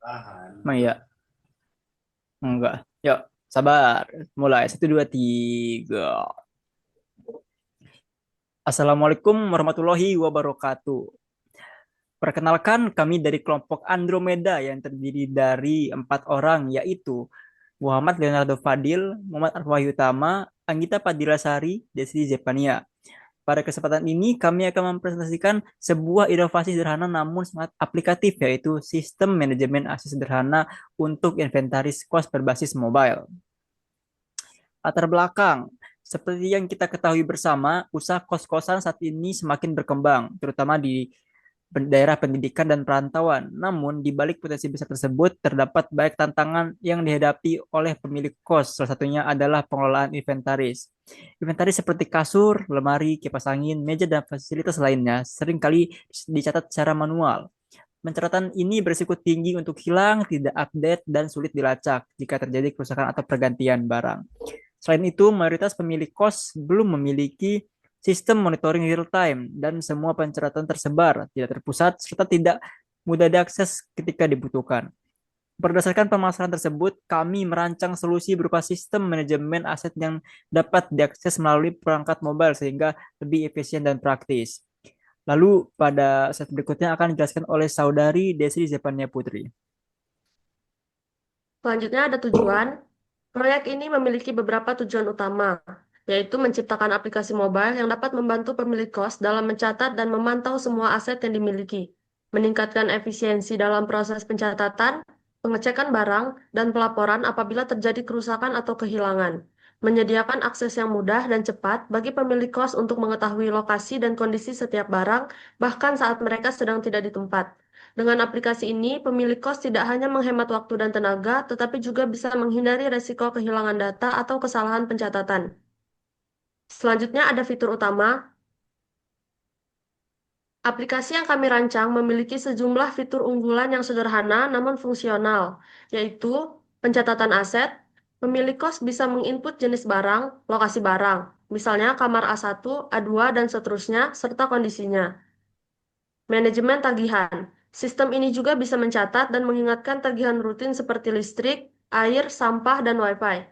Emang iya? Enggak. Yuk, sabar. Mulai. Satu, dua, tiga. Assalamualaikum warahmatullahi wabarakatuh. Perkenalkan, kami dari kelompok Andromeda yang terdiri dari 4 orang, yaitu Muhammad Leonardo Fadil, Muhammad Arwah Utama, Anggita Padilasari, Desri Zepania. Pada kesempatan ini, kami akan mempresentasikan sebuah inovasi sederhana namun sangat aplikatif, yaitu sistem manajemen akses sederhana untuk inventaris kos berbasis mobile. Latar belakang, seperti yang kita ketahui bersama, usaha kos-kosan saat ini semakin berkembang, terutama di daerah pendidikan dan perantauan. Namun, di balik potensi besar tersebut, terdapat banyak tantangan yang dihadapi oleh pemilik kos. Salah satunya adalah pengelolaan inventaris. Inventaris seperti kasur, lemari, kipas angin, meja, dan fasilitas lainnya seringkali dicatat secara manual. Pencatatan ini berisiko tinggi untuk hilang, tidak update, dan sulit dilacak jika terjadi kerusakan atau pergantian barang. Selain itu, mayoritas pemilik kos belum memiliki sistem monitoring real time dan semua pencatatan tersebar, tidak terpusat, serta tidak mudah diakses ketika dibutuhkan. Berdasarkan permasalahan tersebut, kami merancang solusi berupa sistem manajemen aset yang dapat diakses melalui perangkat mobile sehingga lebih efisien dan praktis. Lalu pada set berikutnya akan dijelaskan oleh saudari Desri Zepania Putri. Selanjutnya ada tujuan. Proyek ini memiliki beberapa tujuan utama, yaitu menciptakan aplikasi mobile yang dapat membantu pemilik kos dalam mencatat dan memantau semua aset yang dimiliki, meningkatkan efisiensi dalam proses pencatatan, pengecekan barang, dan pelaporan apabila terjadi kerusakan atau kehilangan, menyediakan akses yang mudah dan cepat bagi pemilik kos untuk mengetahui lokasi dan kondisi setiap barang, bahkan saat mereka sedang tidak di tempat. Dengan aplikasi ini, pemilik kos tidak hanya menghemat waktu dan tenaga, tetapi juga bisa menghindari resiko kehilangan data atau kesalahan pencatatan. Selanjutnya ada fitur utama. Aplikasi yang kami rancang memiliki sejumlah fitur unggulan yang sederhana namun fungsional, yaitu pencatatan aset. Pemilik kos bisa menginput jenis barang, lokasi barang, misalnya kamar A1, A2, dan seterusnya, serta kondisinya. Manajemen tagihan. Sistem ini juga bisa mencatat dan mengingatkan tagihan rutin seperti listrik, air, sampah, dan WiFi.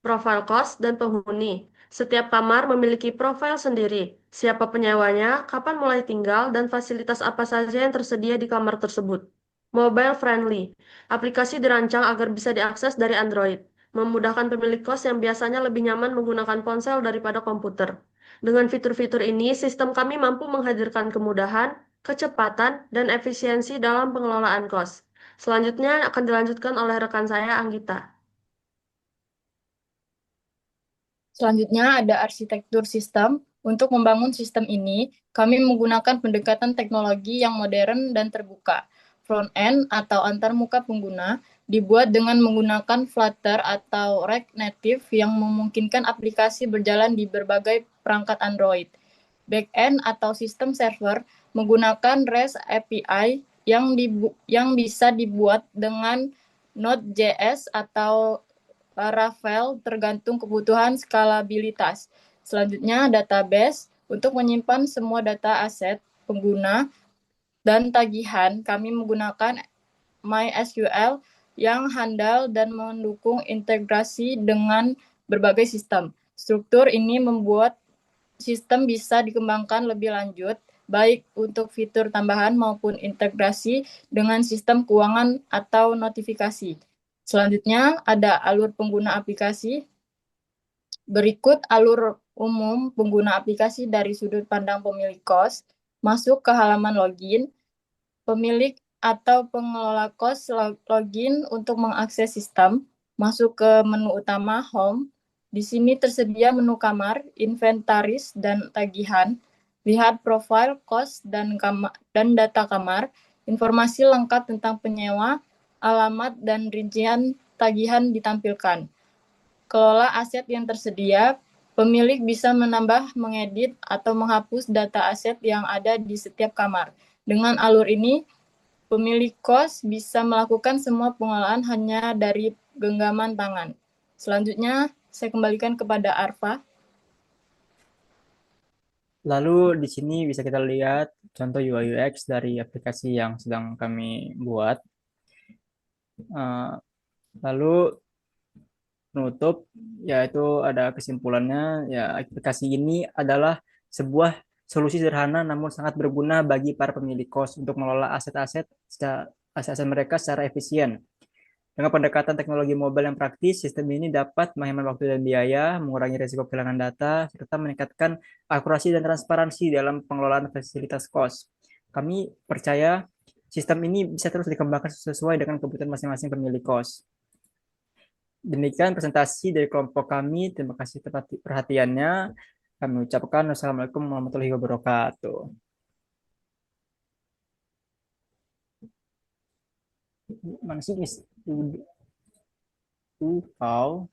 Profil kos dan penghuni. Setiap kamar memiliki profil sendiri. Siapa penyewanya, kapan mulai tinggal, dan fasilitas apa saja yang tersedia di kamar tersebut. Mobile friendly. Aplikasi dirancang agar bisa diakses dari Android, memudahkan pemilik kos yang biasanya lebih nyaman menggunakan ponsel daripada komputer. Dengan fitur-fitur ini, sistem kami mampu menghadirkan kemudahan, kecepatan, dan efisiensi dalam pengelolaan kos. Selanjutnya akan dilanjutkan oleh rekan saya, Anggita. Selanjutnya ada arsitektur sistem. Untuk membangun sistem ini, kami menggunakan pendekatan teknologi yang modern dan terbuka. Front-end atau antarmuka pengguna dibuat dengan menggunakan Flutter atau React Native yang memungkinkan aplikasi berjalan di berbagai perangkat Android. Back-end atau sistem server menggunakan REST API yang bisa dibuat dengan Node.js atau Laravel tergantung kebutuhan skalabilitas. Selanjutnya, database untuk menyimpan semua data aset pengguna dan tagihan. Kami menggunakan MySQL yang handal dan mendukung integrasi dengan berbagai sistem. Struktur ini membuat sistem bisa dikembangkan lebih lanjut, baik untuk fitur tambahan maupun integrasi dengan sistem keuangan atau notifikasi. Selanjutnya ada alur pengguna aplikasi. Berikut alur umum pengguna aplikasi dari sudut pandang pemilik kos. Masuk ke halaman login. Pemilik atau pengelola kos login untuk mengakses sistem. Masuk ke menu utama Home. Di sini tersedia menu kamar, inventaris, dan tagihan. Lihat profil kos dan data kamar. Informasi lengkap tentang penyewa, alamat, dan rincian tagihan ditampilkan. Kelola aset yang tersedia, pemilik bisa menambah, mengedit, atau menghapus data aset yang ada di setiap kamar. Dengan alur ini, pemilik kos bisa melakukan semua pengelolaan hanya dari genggaman tangan. Selanjutnya, saya kembalikan kepada Arfa. Lalu di sini bisa kita lihat contoh UI UX dari aplikasi yang sedang kami buat. Eh, Lalu penutup, yaitu ada kesimpulannya, ya aplikasi ini adalah sebuah solusi sederhana namun sangat berguna bagi para pemilik kos untuk mengelola aset-aset mereka secara efisien. Dengan pendekatan teknologi mobile yang praktis, sistem ini dapat menghemat waktu dan biaya, mengurangi risiko kehilangan data, serta meningkatkan akurasi dan transparansi dalam pengelolaan fasilitas kos. Kami percaya sistem ini bisa terus dikembangkan sesuai dengan kebutuhan masing-masing pemilik kos. Demikian presentasi dari kelompok kami. Terima kasih perhatiannya. Kami ucapkan wassalamualaikum warahmatullahi wabarakatuh. Mana sih, Miss? Kau